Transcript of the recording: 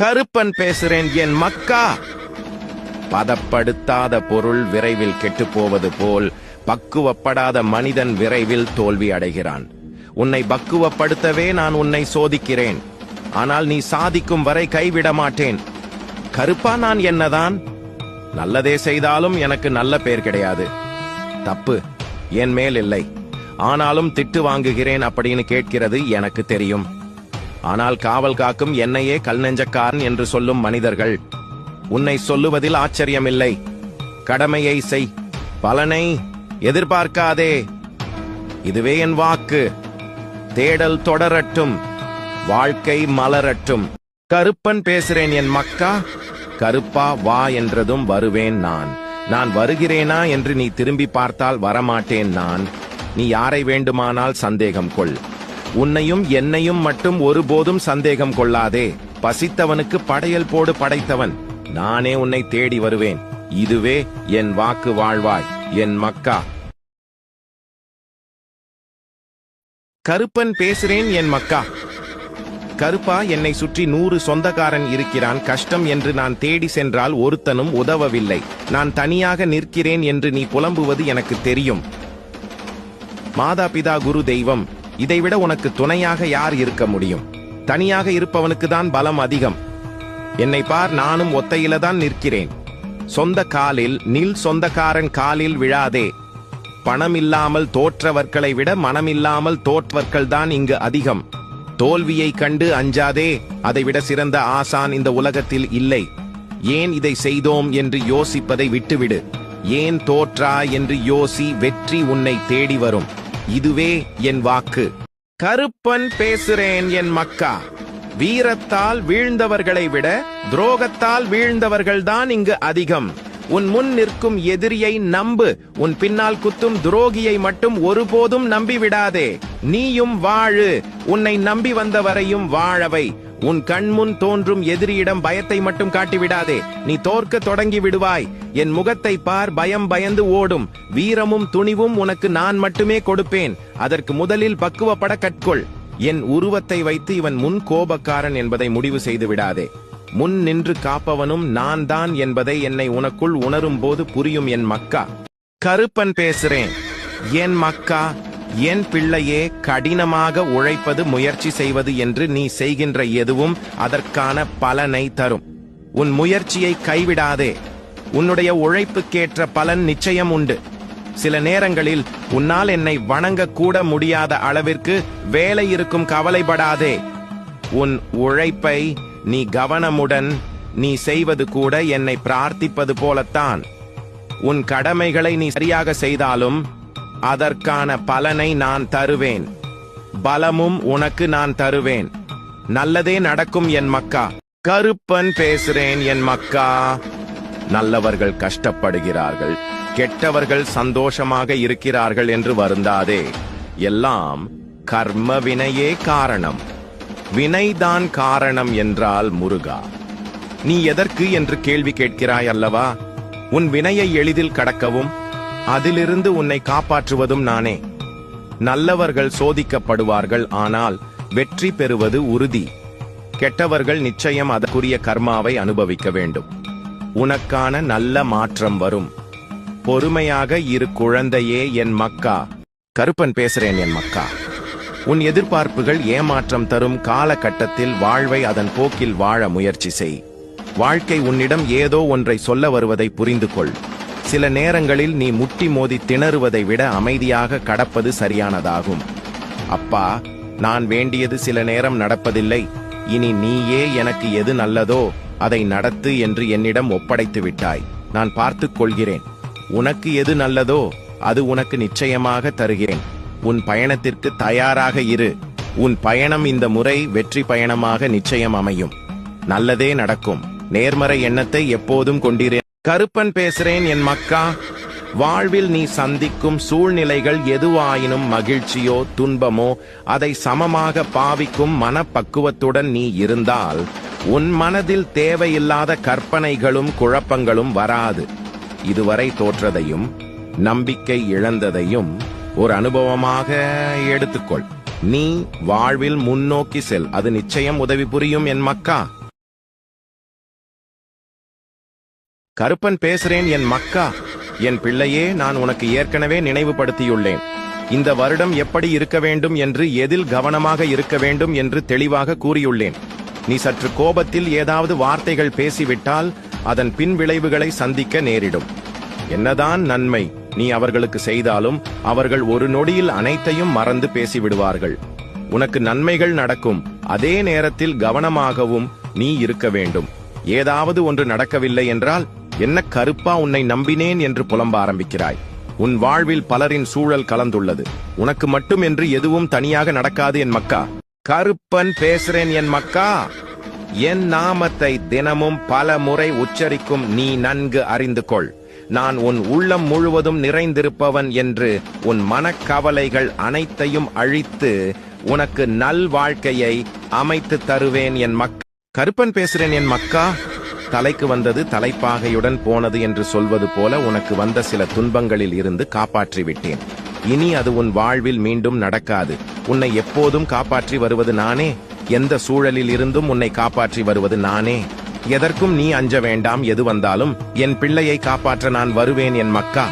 கருப்பன் பேசுறேன் என் மக்கா. பதப்படுத்தாத பொருள் விரைவில் கெட்டுப்போவது போல் பக்குவப்படாத மனிதன் விரைவில் தோல்வி அடைகிறான். உன்னை பக்குவப்படுத்தவே நான் உன்னை சோதிக்கிறேன். ஆனால் நீ சாதிக்கும் வரை கைவிட மாட்டேன். கருப்பா, நான் என்னதான் நல்லதே செய்தாலும் எனக்கு நல்ல பேர் கிடையாது. தப்பு என் மேல் இல்லை. ஆனாலும் திட்டு வாங்குகிறேன் அப்படின்னு கேட்கிறது எனக்கு தெரியும். ஆனால் காவல் காக்கும் என்னையே கல் நெஞ்சக்காரன் என்று சொல்லும் மனிதர்கள். உன்னை சொல்லுவதில் ஆச்சரியமில்லை. கடமையை செய், பலனை எதிர்பார்க்காதே. இதுவே என் வாக்கு. தேடல் தொடரட்டும், வாழ்க்கை மலரட்டும். கருப்பன் பேசுறேன் என் மக்கா. கருப்பா வா என்றதும் வருவேன் நான். நான் வருகிறேனா என்று நீ திரும்பி பார்த்தால் வரமாட்டேன் நான். நீ யாரை வேண்டுமானால் சந்தேகம் கொள். உன்னையும் என்னையும் மட்டும் ஒருபோதும் சந்தேகம் கொள்ளாதே. பசித்தவனுக்கு படையல் போடு படைத்தவன். நானே உன்னை தேடி வருவேன். இதுவே என் வாக்கு. வாழ்வாய் என் மக்கா. கருப்பன் பேசுறேன் என் மக்கா. கருப்பா, என்னை சுற்றி 100 சொந்தக்காரன் இருக்கிறான். கஷ்டம் என்று நான் தேடி சென்றால் ஒருத்தனும் உதவவில்லை. நான் தனியாக நிற்கிறேன் என்று நீ புலம்புவது எனக்கு தெரியும். மாதா பிதா குரு தெய்வம், இதைவிட உனக்கு துணையாக யார் இருக்க முடியும்? தனியாக இருப்பவனுக்கு தான் பலம் அதிகம். என்னை பார், நானும் ஒத்தையில தான் நிற்கிறேன். சொந்த காலில் நில், சொந்தக்காரன் காலில் விழாதே. பணம் இல்லாமல் தோற்றவர்களை விட மனமில்லாமல் தோற்றவர்கள் தான் இங்கு அதிகம். தோல்வியை கண்டு அஞ்சாதே. அதைவிட சிறந்த ஆசான் இந்த உலகத்தில் இல்லை. ஏன் இதை செய்தோம் என்று யோசிப்பதை விட்டுவிடு. ஏன் தோற்றா என்று யோசி. வெற்றி உன்னை தேடி வரும். இதுவே என் வாக்கு. கருப்பன் பேசுறேன் என் மக்கா. வீரத்தால் வீழ்ந்தவர்களை விட துரோகத்தால் வீழ்ந்தவர்கள்தான் இங்கு அதிகம். உன் முன் நிற்கும் எதிரியை நம்பு. உன் பின்னால் குத்தும் துரோகியை மட்டும் ஒருபோதும் நம்பி விடாதே. நீயும் வாழு. உன்னை நம்பி வந்தவரையும் வாழவை. உன் கண்முன் தோன்றும் எதிரியிடம் பயத்தை மட்டும் காட்டிவிடாதே. நீ தோற்க தொடங்கி விடுவாய். என் முகத்தை பார், பயம் பயந்து ஓடும். வீரமும் துணிவும் உனக்கு நான் மட்டுமே கொடுப்பேன். அதற்கு முதலில் பக்குவப்பட கற்கொள். என் உருவத்தை வைத்து இவன் முன் கோபக்காரன் என்பதை முடிவு செய்து விடாதே. முன் நின்று காப்பவனும் நான் தான் என்பதை என்னை உனக்குள் உணரும் போது புரியும் என் மக்கா. கருப்பன் பேசுறேன் என் மக்கா. என் பிள்ளையே, கடினமாக உழைப்பது, முயற்சி செய்வது என்று நீ செய்கின்ற எதுவும் அதற்கான பலனை தரும். உன் முயற்சியை கைவிடாதே. உன்னுடைய உழைப்புக்கேற்ற பலன் நிச்சயம் உண்டு. சில நேரங்களில் உன்னால் என்னை வணங்க கூட முடியாத அளவிற்கு வேலை இருக்கும். கவலைப்படாதே. உன் உழைப்பை நீ கவனமுடன் நீ செய்வது கூட என்னை பிரார்த்திப்பது போலத்தான். உன் கடமைகளை நீ சரியாக செய்தாலும் அதற்கான பலனை நான் தருவேன். பலமும் உனக்கு நான் தருவேன். நல்லதே நடக்கும் என் மக்கா. கருப்பன் பேசுறேன் என் மக்கா. நல்லவர்கள் கஷ்டப்படுகிறார்கள், கெட்டவர்கள் சந்தோஷமாக இருக்கிறார்கள் என்று வருந்தாதே. எல்லாம் கர்ம வினையே காரணம். வினைதான் காரணம் என்றால் முருகா, நீ எதற்கு என்று கேள்வி கேட்கிறாய் அல்லவா? உன் வினையை எளிதில் கடக்கவும் அதிலிருந்து உன்னை காப்பாற்றுவதும் நானே. நல்லவர்கள் சோதிக்கப்படுவார்கள், ஆனால் வெற்றி பெறுவது உறுதி. கெட்டவர்கள் நிச்சயம் அதற்குரிய கர்மாவை அனுபவிக்க வேண்டும். உனக்கான நல்ல மாற்றம் வரும். பொறுமையாக இரு குழந்தையே என் மக்கா. கருப்பன் பேசுறேன் என் மக்கா. உன் எதிர்பார்ப்புகள் ஏமாற்றம் தரும். காலகட்டத்தில் வாழ்வை அதன் போக்கில் வாழ முயற்சி செய். வாழ்க்கை உன்னிடம் ஏதோ ஒன்றை சொல்ல வருவதை புரிந்து கொள். சில நேரங்களில் நீ முட்டி மோதி திணறுவதை விட அமைதியாக கடப்பது சரியானதாகும். அப்பா, நான் வேண்டியது சில நேரம் நடப்பதில்லை. இனி நீயே எனக்கு எது நல்லதோ அதை நடத்து என்று என்னிடம் ஒப்படைத்து விட்டாய். நான் பார்த்துக் கொள்கிறேன். உனக்கு எது நல்லதோ அது உனக்கு நிச்சயமாக தருகிறேன். உன் பயணத்திற்கு தயாராக இரு. உன் பயணம் இந்த முறை வெற்றி பயணமாக நிச்சயம் அமையும். நல்லதே நடக்கும். நேர்மறை எண்ணத்தை எப்போதும் கொண்டிரு. கருப்பன் பேசுறேன் என் மக்கா. வாழ்வில் நீ சந்திக்கும் சூழ்நிலைகள் எதுவாயினும் மகிழ்ச்சியோ துன்பமோ அதை சமமாக பாவிக்கும் மனப்பக்குவத்துடன் நீ இருந்தால் உன் மனதில் தேவையில்லாத கற்பனைகளும் குழப்பங்களும் வராது. இதுவரை தோற்றதையும் நம்பிக்கை இழந்ததையும் ஒரு அனுபவமாக எடுத்துக்கொள். நீ வாழ்வில் முன்னோக்கி செல். அது நிச்சயம் உதவி புரியும் என் மக்கா. கருப்பன் பேசுறேன் என் மக்கா. என் பிள்ளையே, நான் உனக்கு ஏற்கனவே நினைவுபடுத்தியுள்ளேன். இந்த வருடம் எப்படி இருக்க வேண்டும் என்று, எதில் கவனமாக இருக்க வேண்டும் என்று தெளிவாக கூறியுள்ளேன். நீ சற்று கோபத்தில் ஏதாவது வார்த்தைகள் பேசிவிட்டால் அதன் பின் விளைவுகளை சந்திக்க நேரிடும். என்னதான் நன்மை நீ அவர்களுக்கு செய்தாலும் அவர்கள் ஒரு நொடியில் அனைத்தையும் மறந்து பேசிவிடுவார்கள். உனக்கு நன்மைகள் நடக்கும், அதே நேரத்தில் கவனமாகவும் நீ இருக்க வேண்டும். ஏதாவது ஒன்று நடக்கவில்லை என்றால், என்ன கருப்பா உன்னை நம்பினேன் என்று புலம்ப ஆரம்பிக்கிறாய். உன் வாழ்வில் பலரின் சூழல் கலந்துள்ளது. உனக்கு மட்டும் என்று எதுவும் தனியாக நடக்காது என் மக்கா. கருப்பன் பேசுறேன் என் மக்கா. என் நாமத்தை தினமும் பல முறை உச்சரிக்கும் நீ நன்கு அறிந்து கொள். நான் உன் உள்ளம் முழுவதும் நிறைந்திருப்பவன் என்று உன் மனக்கவலைகள் அனைத்தையும் அழித்து உனக்கு நல் வாழ்க்கையை அமைத்து தருவேன் என் மக்கா. கருப்பன் பேசுறேன் என் மக்கா. தலைக்கு வந்தது தலைப்பாகையுடன் போனது என்று சொல்வது போல உனக்கு வந்த சில துன்பங்களில் இருந்து காப்பாற்றி விட்டேன். இனி அது உன் வாழ்வில் மீண்டும் நடக்காது. உன்னை எப்போதும் காப்பாற்றி வருவது நானே. எந்த சூழலில் இருந்தும் உன்னை காப்பாற்றி வருவது நானே. எதற்கும் நீ அஞ்ச வேண்டாம். எது வந்தாலும் என் பிள்ளையை காப்பாற்ற நான் வருவேன் என் மக்கா.